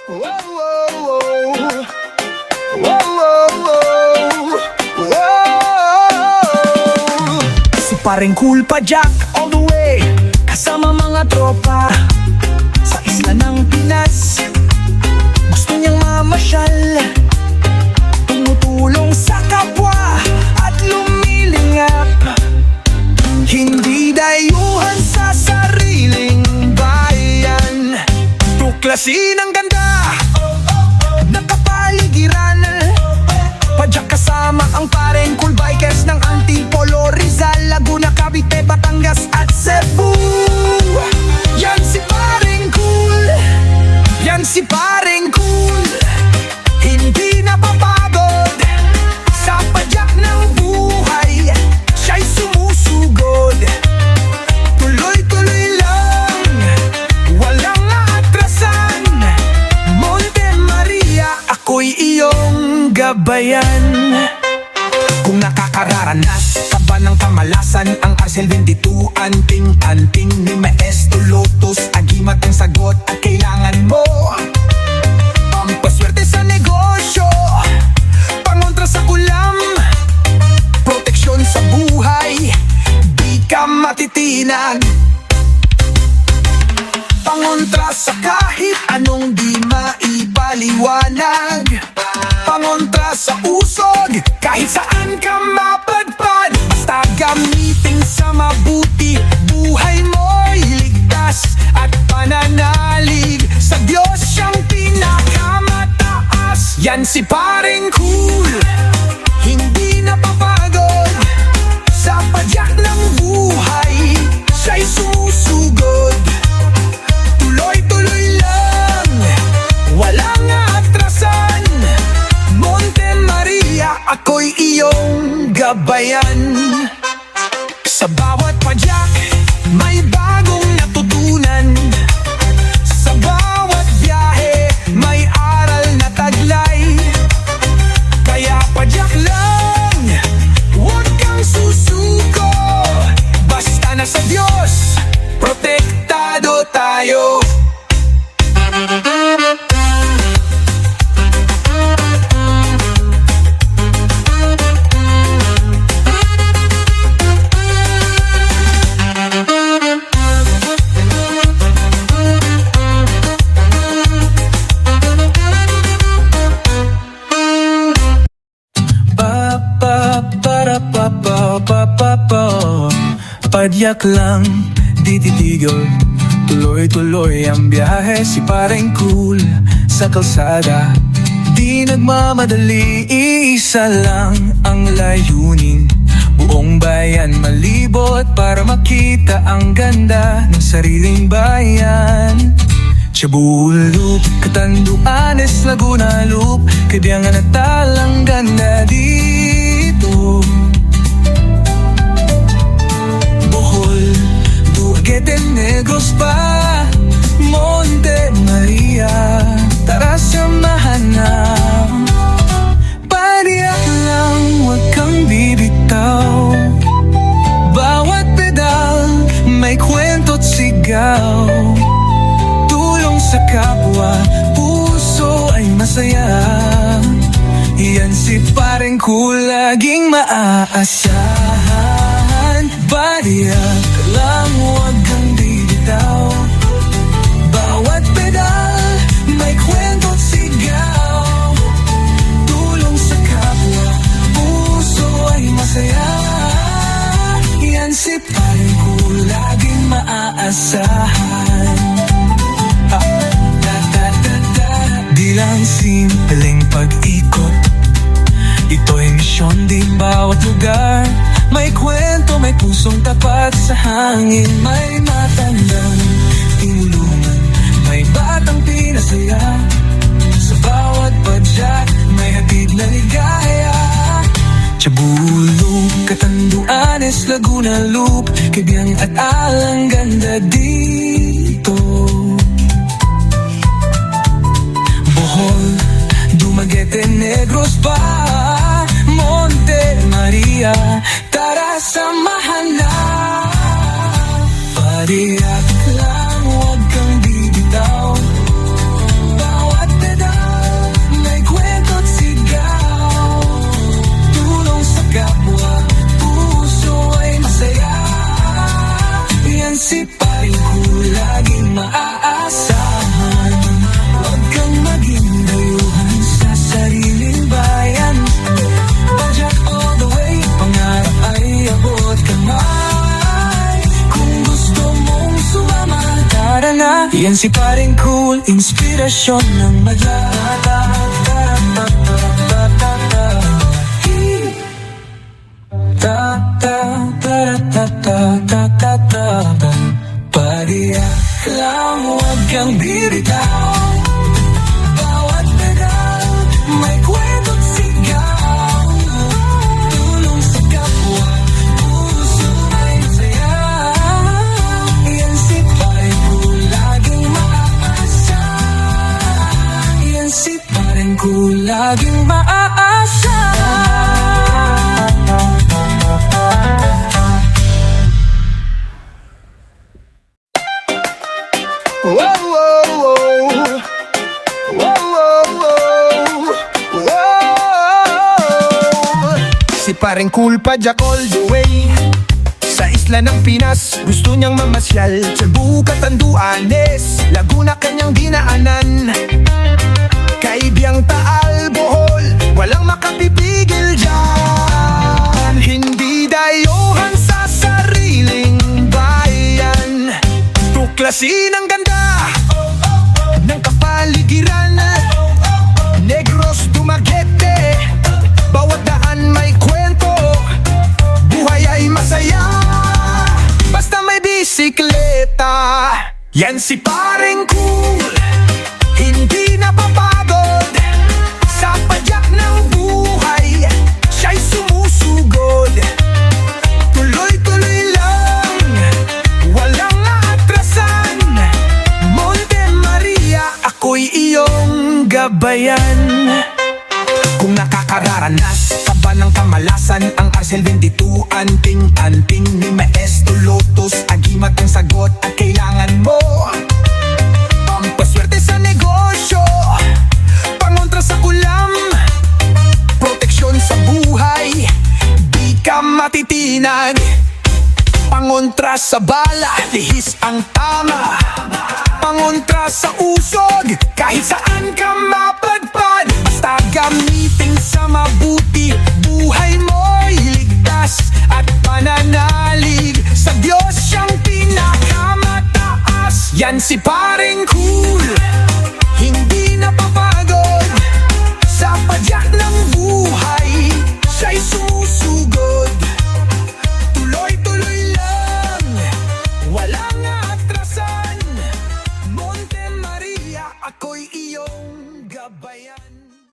Si paring Cool Pajak all the way, kasama mga tropa sa isla ng Pinas. Gusto niyang mamasyal, tumutulong sa kapwa at lumilingap. Hindi dayuhan sa sariling bayan, tuklasin ang ganda ng kapaligiran. Pajak kasama ang paring Cool Bikers ng Antipolo, Rizal, Laguna, Cavite, Batangas at Cebu. Yan si paring Cool, yan si paring Cool. Hindi napapagod sa padyak ng buhay, siya'y sumusugod. Tuloy-tuloy lang, walang aatrasan. Monte Maria, ako'y iyong gabayan. Kung nakakararanas ka ba ng kamalasan, ang Arcel 22, anting-anting ni Maestro Lotus, agimat ang sagot at kailangan mo. Pampaswerte sa negosyo, pangontra sa kulam, proteksyon sa buhay, di ka matitinag. Pangontra sa kahit anong di maipaliwanag, pangontra sa usog, kahit saan ka mapadpad. Basta gamitin sa mabuti, buhay mo'y ligtas at pananalig. Sa Diyos siyang pinakamataas. Yan si paring Cool, hindi napapagod sa padyak ng buhay, siya'y sumusugod. Tuloy-tuloy lang, walang aatrasan. Monte Maria, ako'y iyong gabayan. Sa bawat padyak, may bagong natutunan. Sa bawat biyahe, may aral na taglay. Kaya padyak lang, huwag kang susuko. Basta na sa Diyos, protektado tayo. Padyak lang, di titigil, tuloy-tuloy ang biyahe. Si paring Cool sa kalsada, di nagmamadali, isa lang ang layunin. Buong bayan malibot para makita ang ganda ng sariling bayan. Cebu Loop, Catanduanes, Laguna Loop, Kabiangan at Talang ganda dito. Bohol, Duguete, Negros pa, Monte Maria, tara samahan na. Padiyak lang, huwag kang bibitaw. Bawat pedal, may kwento't sigaw. Tulong sa kapwa, puso ay masaya. Yan si paring Cool, laging maaasahan. Padiyak lang, huwag kang bibitaw. Bawat pedal, may kwento't sigaw. Tulong sa kapwa, puso ay masaya. Yan si paring Cool, laging maaasahan. Di lang simpleng pag-ikot, ito'y misyon din bawat lugar. May kwento, may pusong tapat sa hangin. May matandang tinulungan, may batang pinasaya. Sa bawat padyak, may hatid na ligaya. Cebu Loop, Catanduanes, Laguna Loop, Kabiang at Alang ganda dito. Bohol, Dumaguete, Negros pa, Monte Maria, tara samahan na. Padiyak lang, huwag kang bibitaw. Bawat Yan si paring cool, inspirasyon ng Pariya lang, huwag kang bibitaw. Bawat pedaw, may kwentong sigaw. Tulong sa kapwa, puso ay saya. Yan si paring cool, laging maaasa. Yan si paring cool, laging maaasa. Whoa, whoa, whoa. Whoa, whoa, whoa. Whoa. Si paring cool pa Jack all the way. Sa isla ng Pinas, gusto niyang mamasyal. Cebu, Catanduanes, Laguna kanyang dinaanan. Kaibiyang Taal, Bohol, walang makapipigil dyan. Hindi dayuhan sa sariling bayan. Tuklasin ang ganda ng kapaligiran. Negros, Dumaguete, bawat daan may kwento. Buhay ay masaya, basta may bisikleta. Yan si paring cool, hindi napapagod. Sa padyak ng buhay, siya'y sumusugod. Tuloy-tuloy lang, walang aatrasan. Monte Maria, ako'y iyong gabayan. Kung nakakararanas ka ba ng kamalasan, ang Arcel 22, anting-anting ni Maestro Lotus. Agimat ang sagot at kailangan mo. Pampaswerte sa negosyo, pangontra sa kulam, proteksyon sa buhay, di ka matitinag. Pangontra sa bala, lihis ang tama. Pangontra sa usog, kahit saan ka mapadpad. Basta gamitin sa mabuti, buhay mo'y ligtas at pananalig. Sa Diyos siyang pinakamataas. Yan si paring cool,